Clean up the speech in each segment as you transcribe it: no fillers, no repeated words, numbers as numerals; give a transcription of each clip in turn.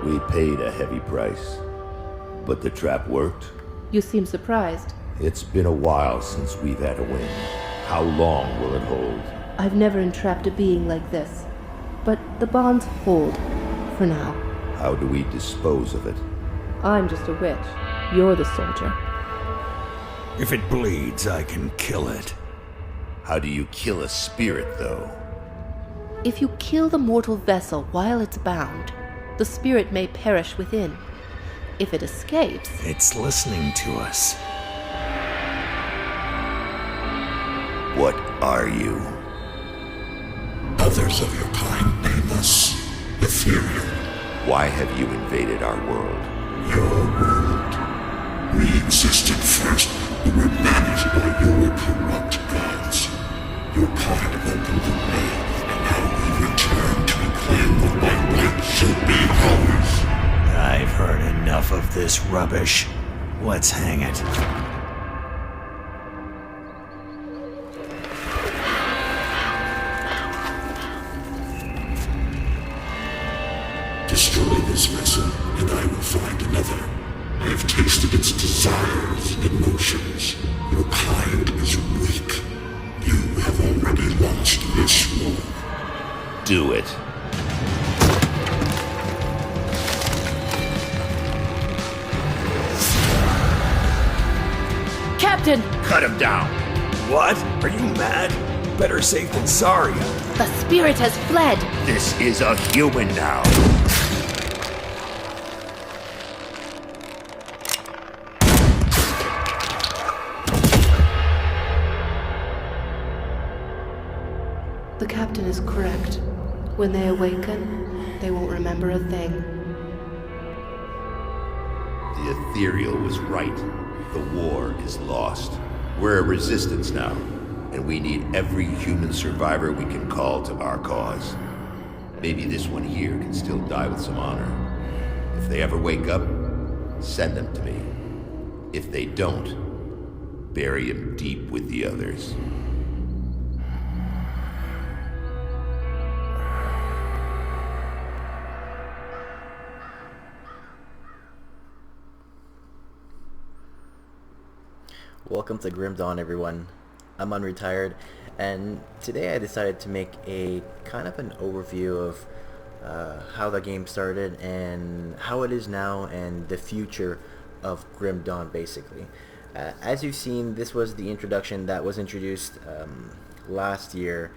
We paid a heavy price, but the trap worked. You seem surprised. It's been a while since we've had a win. How long will it hold? I've never entrapped a being like this. But the bonds hold, for now. How do we dispose of it? I'm just a witch. You're the soldier. If it bleeds, I can kill it. How do you kill a spirit, though? If you kill the mortal vessel while it's bound, the spirit may perish within. If it escapes... It's listening to us. What are you? Others of your kind name us ethereal. Why have you invaded our world? Your world. We existed first, but were managed by your corrupt gods. Your kind opened the way, and now we return to claim that by right should be ours. I've heard enough of this rubbish. Let's hang it. Destroy this vessel, and I will find another. I have tasted its desires and emotions. Your kind is weak. You have already lost this war. Do it. Captain! Cut him down! What? Are you mad? Better safe than sorry. The spirit has fled! This is a human now! The captain is correct. When they awaken, they won't remember a thing. The ethereal was right. The war is lost. We're a resistance now, and we need every human survivor we can call to our cause. Maybe this one here can still die with some honor. If they ever wake up, send them to me. If they don't, bury him deep with the others. Welcome to Grim Dawn, everyone. I'm unretired, and today I decided to make a kind of an overview of how the game started and how it is now and the future of Grim Dawn, basically. As you've seen, this was the introduction that was introduced last year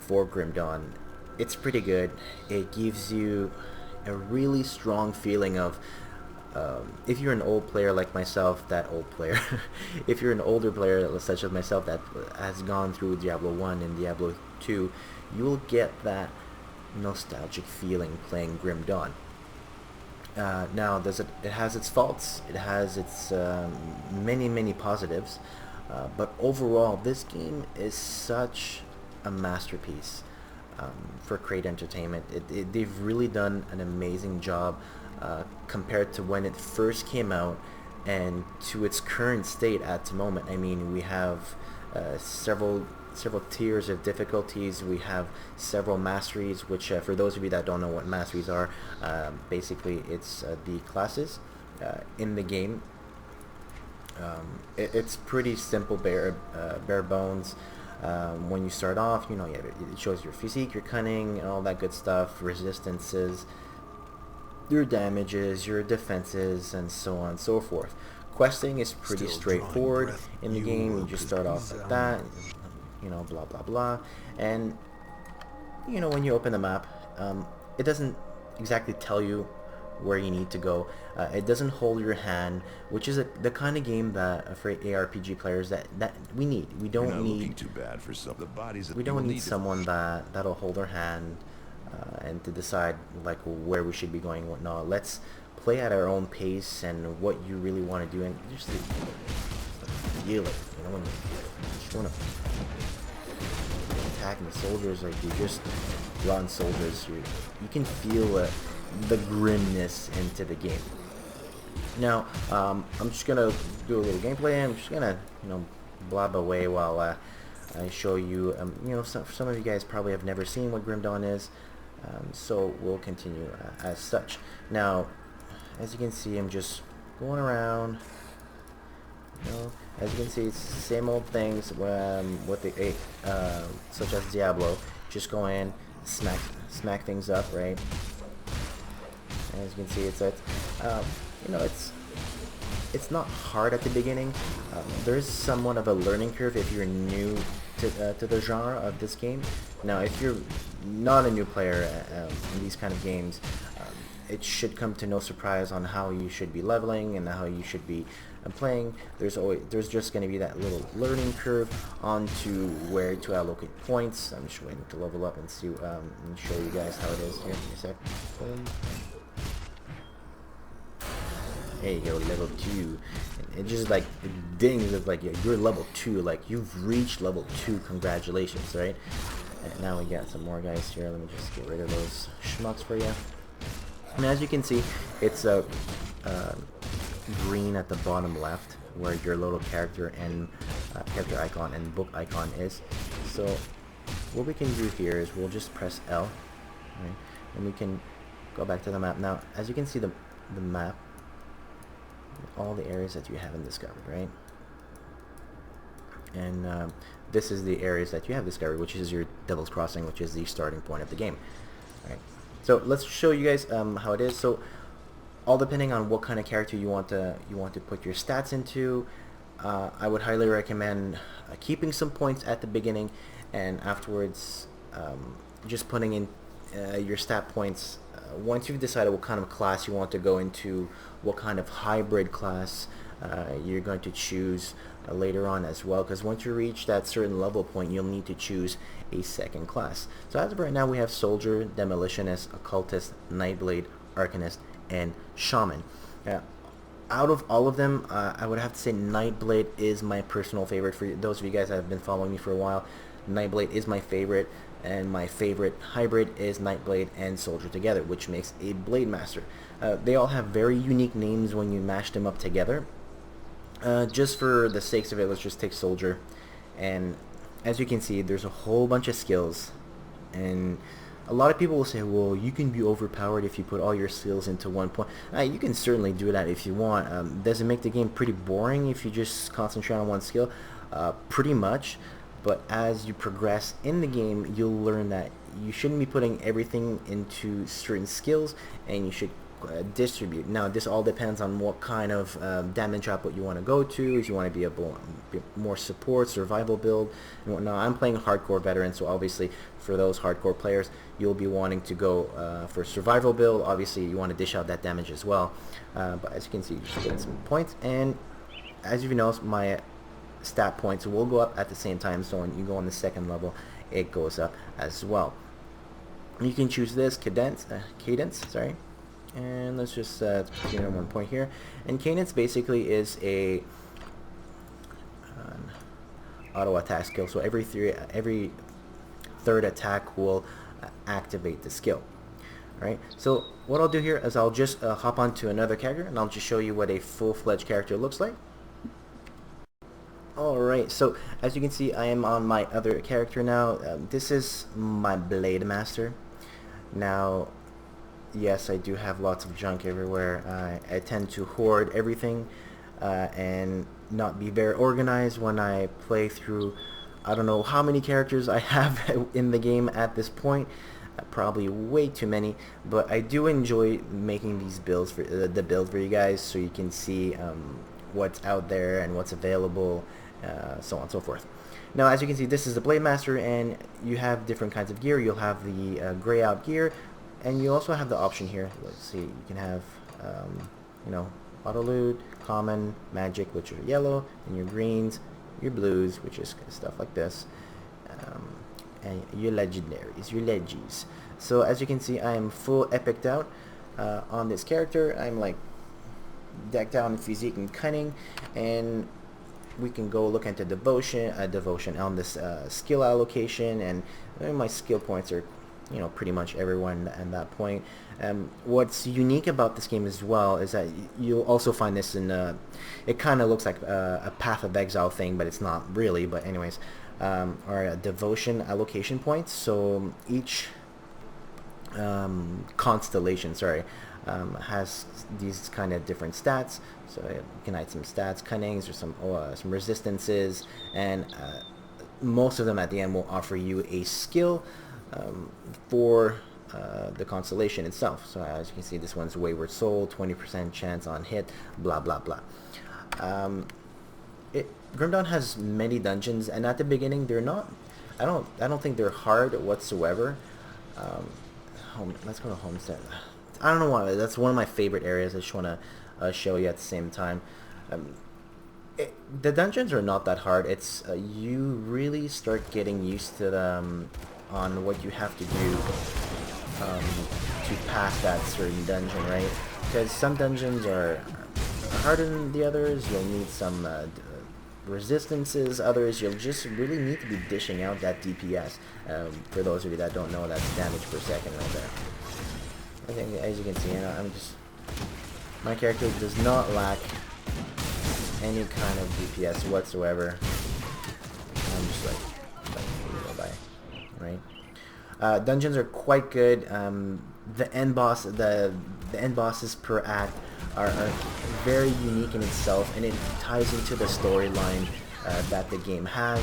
for Grim Dawn. It's pretty good. It gives you a really strong feeling of if you're an old player like myself, if you're an older player such as myself that has gone through Diablo 1 and Diablo 2, you will get that nostalgic feeling playing Grim Dawn. Now, it has its faults, it has its many positives, but overall, this game is such a masterpiece for Crate Entertainment. They've really done an amazing job compared to when it first came out and to its current state at the moment. I mean, we have several tiers of difficulties. We have several masteries, which for those of you that don't know what masteries are, basically it's the classes in the game. It's pretty simple, bare bones. When you start off, you know, it shows your physique, your cunning, and all that good stuff, resistances, your damages, your defenses, and so on and so forth. Questing is pretty straightforward in the game. You just start off like that, you know, blah blah blah, and you know, when you open the map, it doesn't exactly tell you where you need to go. It doesn't hold your hand, which is the kind of game that for ARPG players that we need. We don't need too bad for some of the bodies that we don't need someone that'll hold our hand and to decide like where we should be going and whatnot. Let's play at our own pace and what you really want to do, and just feel it. You know, when you want to attacking the soldiers, like you're just rotten soldiers. You can feel the grimness into the game. Now, I'm just gonna do a little gameplay. I'm just gonna, you know, blob away while I show you. You know, some of you guys probably have never seen what Grim Dawn is. So we'll continue as such. Now, as you can see, I'm just going around. As you can see, it's the same old things with the such as Diablo. Just go in, smack things up, right? As you can see, it's not hard at the beginning. There's somewhat of a learning curve if you're new to the genre of this game. Now, if you're not a new player in these kind of games, it should come to no surprise on how you should be leveling and how you should be playing. There's just going to be that little learning curve onto where to allocate points. I'm just waiting to level up and see and show you guys how it is here in a sec. Boom. There you go, level 2. It just like it dings with like, yeah, you're level 2, like you've reached level 2, congratulations, right? And now we got some more guys here. Let me just get rid of those schmucks for you. And as you can see, it's a green at the bottom left where your little character and character icon and book icon is. So what we can do here is we'll just press L, right? And we can go back to the map. Now, as you can see, the map, all the areas that you haven't discovered, right? And this is the areas that you have discovered, which is your Devil's Crossing, which is the starting point of the game. Right. So let's show you guys how it is. So all depending on what kind of character you want to put your stats into, I would highly recommend keeping some points at the beginning, and afterwards just putting in your stat points once you've decided what kind of class you want to go into, what kind of hybrid class you're going to choose later on as well, because once you reach that certain level point, you'll need to choose a second class. So as of right now, we have Soldier, Demolitionist, Occultist, Nightblade, Arcanist, and Shaman. Out of all of them, I would have to say Nightblade is my personal favorite. For those of you guys that have been following me for a while, Nightblade is my favorite, and my favorite hybrid is Nightblade and Soldier together, which makes a Blade Master. They all have very unique names when you mash them up together. Just for the sakes of it, let's just take Soldier. And as you can see, there's a whole bunch of skills, and a lot of people will say, well, you can be overpowered if you put all your skills into one point. You can certainly do that if you want. Does it make the game pretty boring if you just concentrate on one skill? Pretty much. But as you progress in the game, you'll learn that you shouldn't be putting everything into certain skills, and you should distribute. Now, this all depends on what kind of damage output you want to go to. If you want to be a more support, survival build, and whatnot. I'm playing hardcore veteran, so obviously for those hardcore players, you'll be wanting to go for survival build. Obviously, you want to dish out that damage as well. But as you can see, you just get some points, and as you know, my stat points will go up at the same time. So when you go on the second level, it goes up as well. You can choose this cadence, sorry. And let's just put in one point here. And cadence basically is a auto attack skill. So every third attack will activate the skill. Right. So what I'll do here is I'll just hop onto another character, and I'll just show you what a full-fledged character looks like. Alright, so as you can see, I am on my other character now. This is my Blade Master. Now, yes, I do have lots of junk everywhere. I tend to hoard everything and not be very organized when I play through. I don't know how many characters I have in the game at this point. Probably way too many, but I do enjoy making these builds for the build for you guys, so you can see what's out there and what's available, so on and so forth. Now, as you can see, this is the Blade Master, and you have different kinds of gear. You'll have the gray out gear, and you also have the option here. Let's see, you can have auto loot, common, magic, which are yellow, and your greens, your blues, which is stuff like this, and your legendaries, your leggies. So as you can see, I am full epicked out on this character. I'm like decked out in physique and cunning, and we can go look into devotion on this skill allocation, and my skill points are pretty much everyone at that point. What's unique about this game as well is that you'll also find this in it kind of looks like a Path of Exile thing, but it's not really. But anyways, are devotion allocation points. So each constellation, sorry, has these kind of different stats. So you can add some stats, cunnings, or some resistances, and most of them at the end will offer you a skill for the constellation itself. So as you can see, this one's Wayward Soul, 20% chance on hit, blah blah blah. Grim Dawn has many dungeons, and at the beginning they're not. I don't think they're hard whatsoever. Let's go to Homestead. I don't know why. That's one of my favorite areas. I just want to show you at the same time. The dungeons are not that hard. It's you really start getting used to them on what you have to do to pass that certain dungeon, right? Because some dungeons are harder than the others. You'll need some resistances. Others you'll just really need to be dishing out that DPS. For those of you that don't know, that's damage per second right there. I think, as you can see, my character does not lack any kind of DPS whatsoever. I'm just like right? Dungeons are quite good. The end end bosses per act are very unique in itself, and it ties into the storyline that the game has,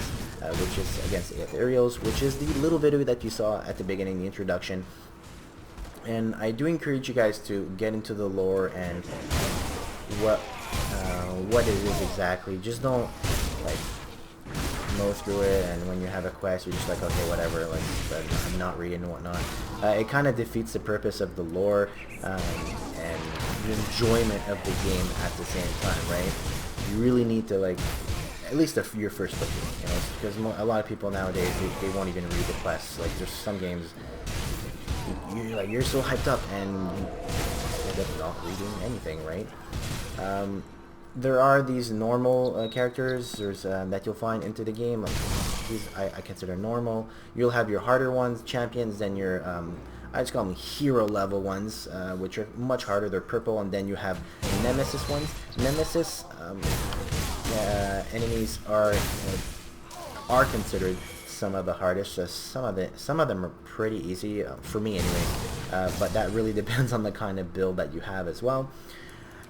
which is against the Ethereals, which is the little video that you saw at the beginning, the introduction. And I do encourage you guys to get into the lore and what it is exactly. Just don't like mow through it, and when you have a quest you're just like, okay, whatever, like I'm not reading and whatnot. It kind of defeats the purpose of the lore and the enjoyment of the game at the same time, right? You really need to, like, at least your first playthrough, you know, because a lot of people nowadays they won't even read the quests. Like, there's some games you're so hyped up and you end up not reading anything, right? There are these normal characters that you'll find into the game. Like, these I consider normal. You'll have your harder ones, champions, then your I just call them hero level ones, which are much harder. They're purple, and then you have nemesis ones. Nemesis enemies are considered some of the hardest. Some of them are pretty easy for me, anyway. But that really depends on the kind of build that you have as well.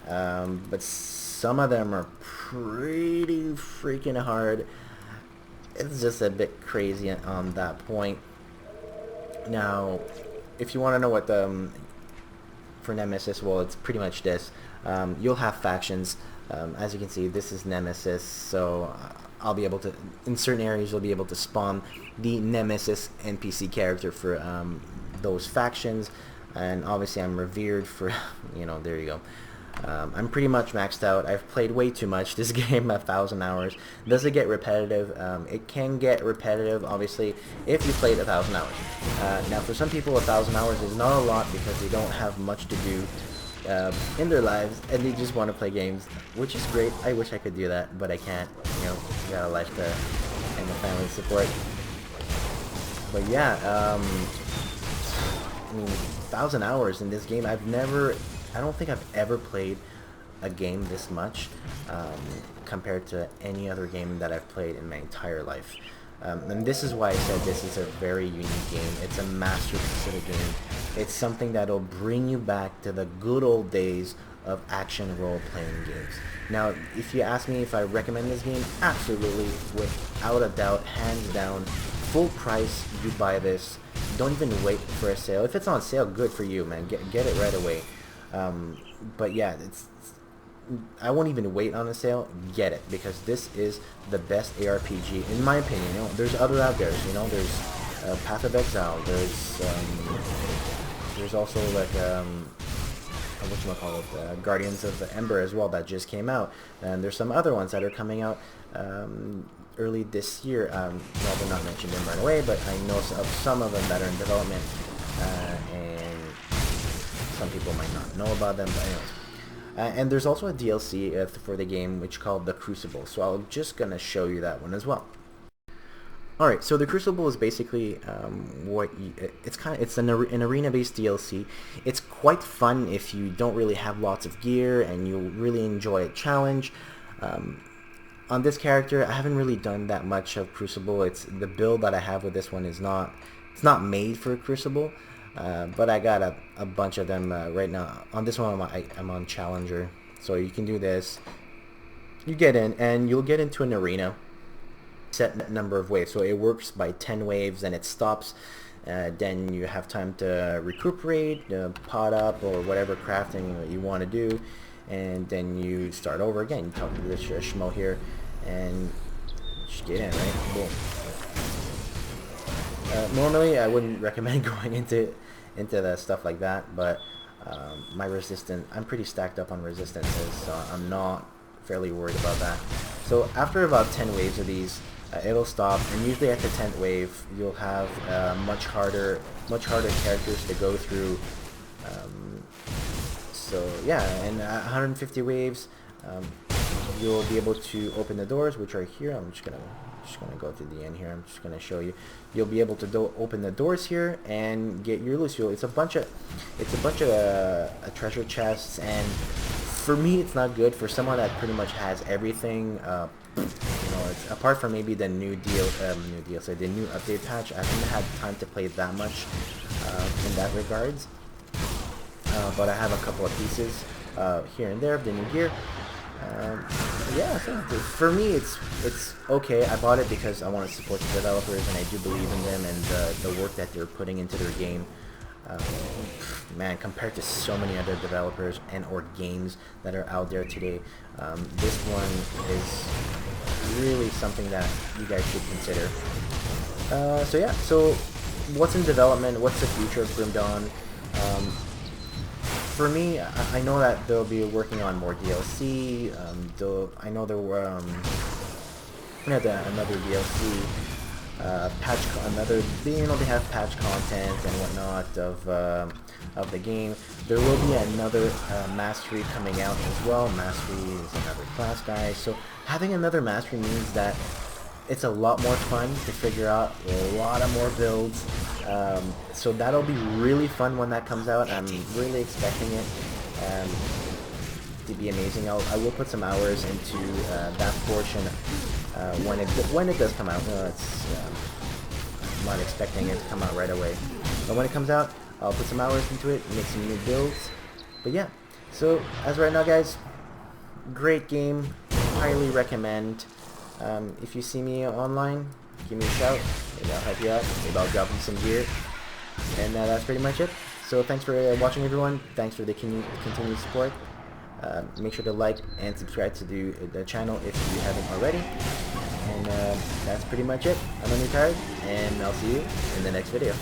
But some of them are pretty freaking hard. It's just a bit crazy on that point. Now, if you want to know what for Nemesis, well, it's pretty much this. You'll have factions. As you can see, this is Nemesis, so I'll be able to, in certain areas, you'll be able to spawn the Nemesis NPC character for those factions. And obviously I'm revered for, you know, there you go. I'm pretty much maxed out. I've played way too much this game, 1,000 hours. Does it get repetitive? It can get repetitive, obviously, if you played 1,000 hours. Now, for some people, 1,000 hours is not a lot because they don't have much to do in their lives, and they just want to play games, which is great. I wish I could do that, but I can't. You know, you got a life to and a family to support. But yeah, I mean, 1,000 hours in this game. I don't think I've ever played a game this much compared to any other game that I've played in my entire life. And this is why I said this is a very unique game. It's a masterpiece of a game. It's something that'll bring you back to the good old days of action role-playing games. Now, if you ask me if I recommend this game, absolutely, without a doubt, hands down, full price, you buy this. Don't even wait for a sale. If it's on sale, good for you, man. Get it right away. But yeah, I won't even wait on a sale. Get it, because this is the best ARPG in my opinion. You know, there's other out there. You know, there's Path of Exile. There's also like whatchamacallit, Guardians of the Ember as well that just came out, and there's some other ones that are coming out early this year. Well, they're not mentioned in right away, but I know of some of them that are in development, and some people might not know about them, but anyways. And there's also a DLC for the game which called The Crucible, so I'm just gonna show you that one as well. Alright, so The Crucible is basically it's an arena-based DLC. It's quite fun if you don't really have lots of gear and you really enjoy a challenge. On this character, I haven't really done that much of Crucible. It's the build that I have with this one is not made for Crucible. But I got a bunch of them right now. On this one, I'm on Challenger. So you can do this. You get in, and you'll get into an arena. Set number of waves. So it works by 10 waves, and it stops. Then you have time to recuperate, pot up, or whatever crafting you want to do. And then you start over again. You talk to this schmo here, and just get in, right? Boom. Normally, I wouldn't recommend going into the stuff like that, but my resistance, I'm pretty stacked up on resistances, so I'm not fairly worried about that. So after about 10 waves of these, it'll stop, and usually at the 10th wave, you'll have much harder characters to go through. So yeah, and at 150 waves, you'll be able to open the doors, which are here. I'm just gonna go to the end here. I'm just gonna show you. You'll be able to open the doors here and get your loot. So it's a bunch of treasure chests, and for me, it's not good. For someone that pretty much has everything, you know, it's, apart from maybe the new DLC, the new update patch, I haven't had time to play that much in that regards. But I have a couple of pieces here and there of the new gear. Yeah, so for me it's okay. I bought it because I want to support the developers, and I do believe in them and the work that they're putting into their game. Man, compared to so many other developers and or games that are out there today, this one is really something that you guys should consider. So yeah, so what's in development? What's the future of Grim Dawn? For me, I know that they'll be working on more DLC. I know there were another DLC patch, they have patch content and whatnot of the game. There will be another mastery coming out as well. Mastery is another class, guys. So having another mastery means that it's a lot more fun to figure out a lot of more builds. So that'll be really fun when that comes out. I'm really expecting it to be amazing. I will put some hours into that portion when it does come out. I'm not expecting it to come out right away, but when it comes out, I'll put some hours into it, make some new builds. But yeah, so as right now, guys, great game, highly recommend. If you see me online, give me a shout. Maybe I'll help you out. Maybe I'll drop you some gear. And that's pretty much it. So thanks for watching, everyone. Thanks for the continued support. Make sure to like and subscribe to the channel if you haven't already. And that's pretty much it. I'm Unretired, and I'll see you in the next video.